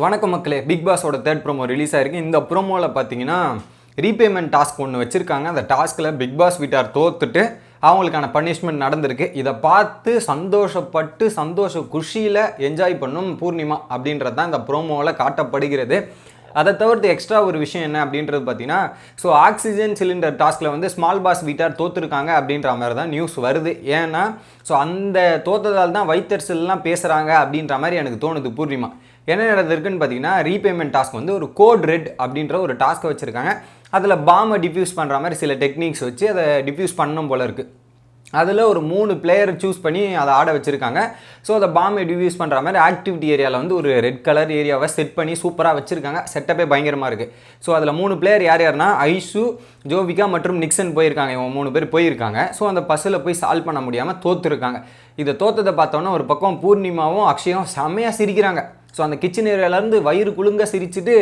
வணக்கம் மக்களே, big பாஸோட third promo release ஆயிருக்கு. இந்த ப்ரோமோவில் பார்த்தீங்கன்னா ரீபேமெண்ட் டாஸ்க் ஒன்று வச்சுருக்காங்க. அந்த டாஸ்கில் பிக் பாஸ் வீட்டார் தோத்துட்டு அவங்களுக்கான பனிஷ்மெண்ட் நடந்திருக்கு. இதை பார்த்து சந்தோஷ குஷியில் என்ஜாய் பண்ணும் பூர்ணிமா அப்படின்றது தான் இந்த ப்ரோமோவில் காட்டப்படுகிறது. அதை தவிர்த்து எக்ஸ்ட்ரா ஒரு விஷயம் என்ன அப்படின்றது பார்த்தீங்கன்னா, ஆக்சிஜன் சிலிண்டர் டாஸ்கில் வந்து ஸ்மால் பாஸ் வீட்டார் தோற்றுருக்காங்க அப்படின்ற மாதிரி தான் நியூஸ் வருது. ஏன்னா அந்த தோற்றதால் தான் வைத்தறிச்சல்லாம் பேசுகிறாங்க அப்படின்ற மாதிரி எனக்கு தோணுது. பூர்ணிமா என்ன நடந்திருக்குன்னு பார்த்தீங்கன்னா, ரீபேமெண்ட் டாஸ்க் வந்து ஒரு கோட் ரெட் அப்படின்ற ஒரு டாஸ்க்கை வச்சுருக்காங்க. அதில் பாம்பை டிஃப்யூஸ் பண்ணுற மாதிரி சில டெக்னிக்ஸ் வச்சு அதை டிஃப்யூஸ் பண்ணணும் போல இருக்குது. அதில் ஒரு 3 பிளேயர் சூஸ் பண்ணி அதை ஆட வச்சுருக்காங்க. அந்த பாம்பை டிஃப்யூஸ் பண்ணுற மாதிரி ஆக்டிவிட்டி ஏரியாவில் வந்து ஒரு ரெட் கலர் ஏரியாவை செட் பண்ணி சூப்பராக வச்சுருக்காங்க. செட்டப்பே பயங்கரமாக இருக்குது. அதில் 3 பிளேயர் யார்னா ஐஷு, ஜோவிகா மற்றும் நிக்சன் போயிருக்காங்க. இவங்க 3 பேர் போயிருக்காங்க. அந்த பஸ்ஸில் போய் சால்வ் பண்ண முடியாமல் தோற்றுருக்காங்க. இதை தோற்றதை பார்த்தோன்னா ஒரு பக்கம் பூர்ணிமாவும் அக்ஷயும் செம்மையாக சிரிக்கிறாங்க. அந்த கிச்சன் ஏரியாவிலேருந்து வயிறு குலுங்க சிரிச்சுட்டு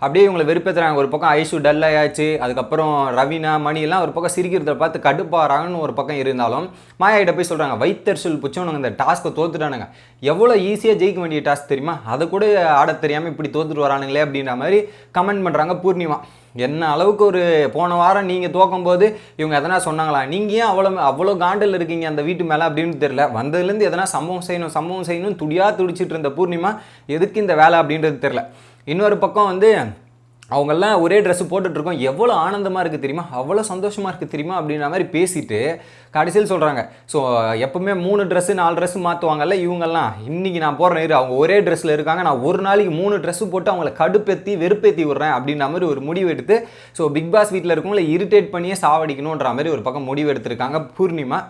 அப்படியே இவங்களை வெறுப்பேற்றுறாங்க. ஒரு பக்கம் ஐஷு டல் ஆயாச்சு, அதுக்கப்புறம் ரவீனா, மணி எல்லாம் ஒரு பக்கம் சிரிக்கிறத பார்த்து கடுப்பாகிறாங்கன்னு ஒரு பக்கம் இருந்தாலும் மாயாகிட்ட போய் சொல்கிறாங்க, வைத்தறிச்சல் பிடிச்சவனுங்க இந்த டாஸ்க்கை தோத்துட்டானுங்க. எவ்வளோ ஈஸியாக ஜெயிக்க வேண்டிய டாஸ்க் தெரியுமா, அதை கூட ஆட தெரியாமல் இப்படி தோத்துட்டு வரானுங்களே அப்படின்ற மாதிரி கமெண்ட் பண்ணுறாங்க பூர்ணிமா. என்ன அளவுக்கு ஒரு போன வாரம் நீங்கள் தோக்கும்போது இவங்க எதனா சொன்னாங்களா, நீங்கள் ஏன் அவ்வளோ காண்டில் இருக்கீங்க அந்த வீட்டு மேலே அப்படின்னு தெரியல. வந்ததுலேருந்து எதனா சம்பவம் செய்யணும் துடிச்சிட்டு இருந்த பூர்ணிமா எதுக்கு இந்த வேலை அப்படின்றது தெரில. இன்னொரு பக்கம் வந்து அவங்கெல்லாம் ஒரே ட்ரெஸ்ஸு போட்டுட்ருக்கோம், எவ்வளோ ஆனந்தமாக இருக்குது தெரியுமா, அவ்வளோ சந்தோஷமாக இருக்குது தெரியுமா அப்படின்ற மாதிரி பேசிட்டு கடைசியில் சொல்கிறாங்க, எப்போவுமே 3 ட்ரெஸ்ஸு 4 ட்ரெஸ்ஸு மாற்றுவாங்கல்ல இவங்கெல்லாம், இன்றைக்கி நான் போடுறேன் அவங்க ஒரே ட்ரெஸ்ஸில் இருக்காங்க, நான் ஒரு நாளைக்கு 3 ட்ரெஸ்ஸு போட்டு அவங்கள கடுப்பேற்றி வெறுப்பேற்றி விட்றேன் அப்படின்ற மாதிரி ஒரு முடிவு எடுத்து பிக் பாஸ் வீட்டில் இருக்கவங்கள இரிட்டேட் பண்ணியே சாவடிக்கணுன்ற மாதிரி ஒரு பக்கம் முடிவு எடுத்திருக்காங்க பூர்ணிமா.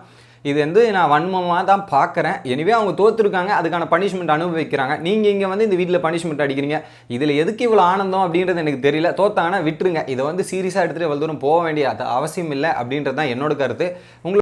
இது வந்து நான் வன்மமாக தான் பார்க்குறேன். எனிவே அவங்க தோற்றுருக்காங்க, அதுக்கான பனிஷ்மெண்ட் அனுபவிக்கிறாங்க. நீங்கள் இங்கே வந்து இந்த வீட்டில் பனிஷ்மெண்ட் அடிக்கிறீங்க, இதில் எதுக்கு இவ்வளோ ஆனந்தம் அப்படின்றது எனக்கு தெரியல. தோத்தாங்கன்னா விட்டுருங்க, இதை வந்து சீரியஸாக எடுத்துகிட்டு இவ்வளோ தூரம் போக வேண்டிய அவசியம் இல்லை அப்படின்றது தான் என்னோட கருத்து. உங்களுக்கு